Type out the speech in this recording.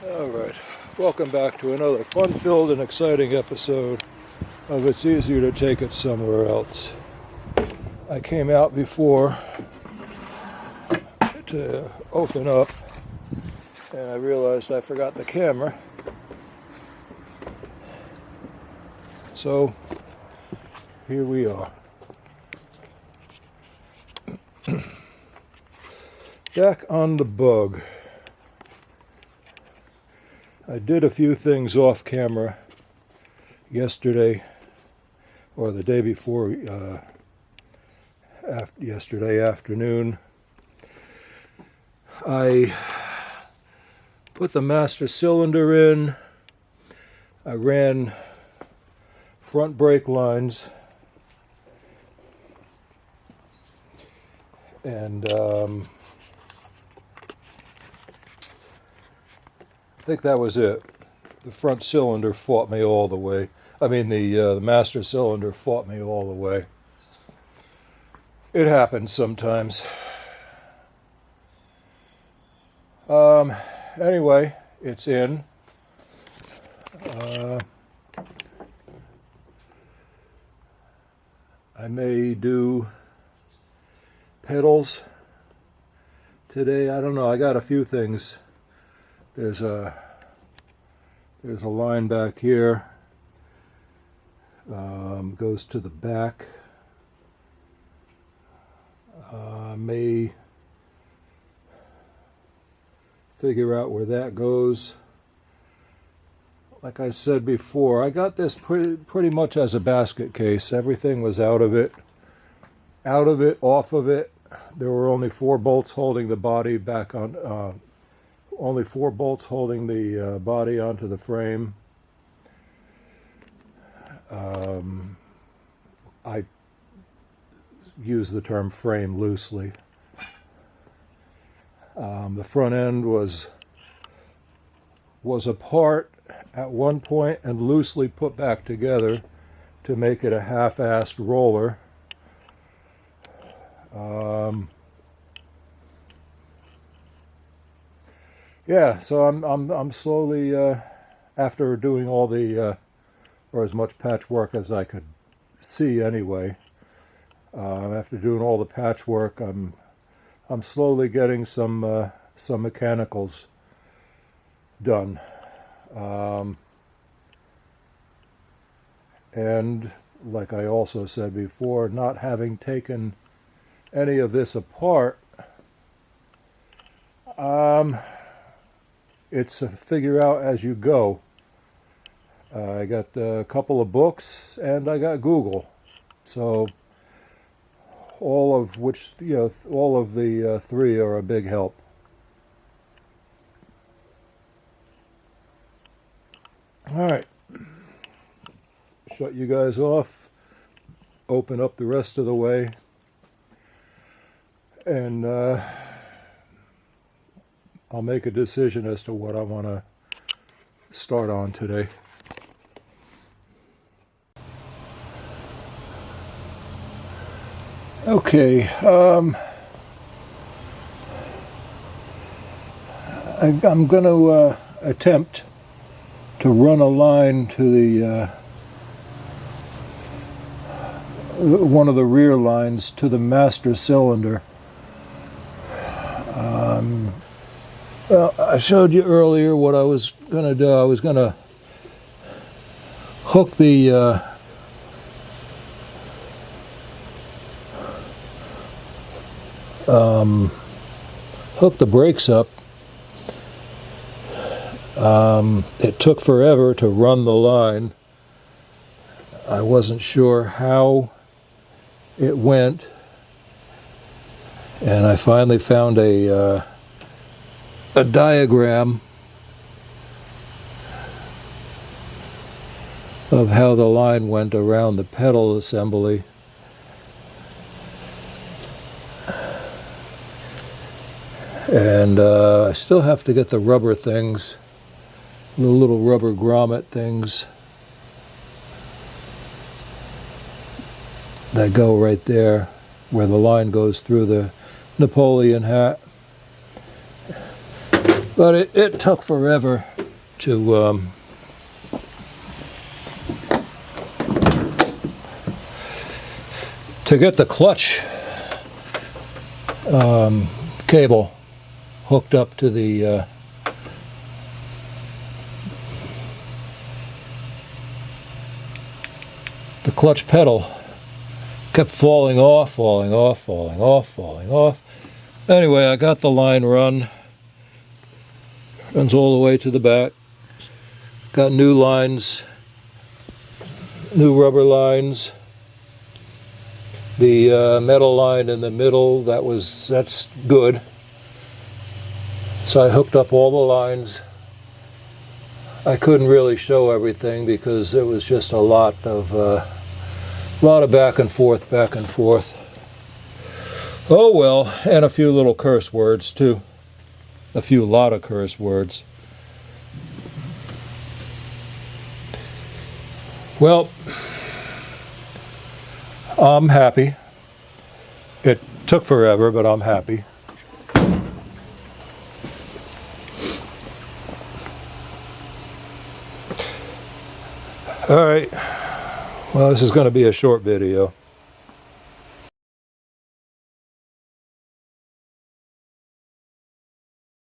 Alright, welcome back to another fun-filled and exciting episode of It's Easier to Take It Somewhere Else. I came out before to open up and I realized I forgot the camera. So, here we are. Back on the bug. I did a few things off camera yesterday, or the day before, yesterday afternoon. I put the master cylinder in. I ran front brake lines, and I think that was it. The front cylinder fought me all the way. I mean, the master cylinder fought me all the way. It happens sometimes. Anyway, it's in. I may do pedals today. I don't know. I got a few things. There's a line back here, goes to the back. May figure out where that goes. Like I said before, I got this pretty much as a basket case. Everything was out of it, off of it. There were only 4 bolts holding the body back on. Only 4 bolts holding the body onto the frame. I use the term frame loosely. The front end was apart at one point and loosely put back together to make it a half-assed roller. Yeah, so I'm slowly, after doing all the, or as much patchwork as I could see anyway, after doing all the patchwork, I'm slowly getting some mechanicals done, and like I also said before, not having taken any of this apart, it's a figure out as you go. I got a couple of books and I got Google, so all of which, all of the 3 are a big help. All right, shut you guys off, open up the rest of the way, and I'll make a decision as to what I want to start on today. Okay, I'm going to attempt to run a line to the one of the rear lines to the master cylinder. Well, I showed you earlier what I was going to do. I was going to hook the brakes up. It took forever to run the line. I wasn't sure how it went, and I finally found a diagram of how the line went around the pedal assembly. And I still have to get the rubber things, the little rubber grommet things that go right there where the line goes through the Napoleon hat. But it took forever. to get the clutch cable hooked up to the clutch pedal. Kept falling off. Anyway, I got the line runs all the way to the back. Got new lines, new rubber lines. The metal line in the middle, that's good. So I hooked up all the lines. I couldn't really show everything because it was just a lot of back and forth. Oh well, and a few little curse words too. A lot of curse words. Well, I'm happy. It took forever, but I'm happy. All right. Well, this is going to be a short video.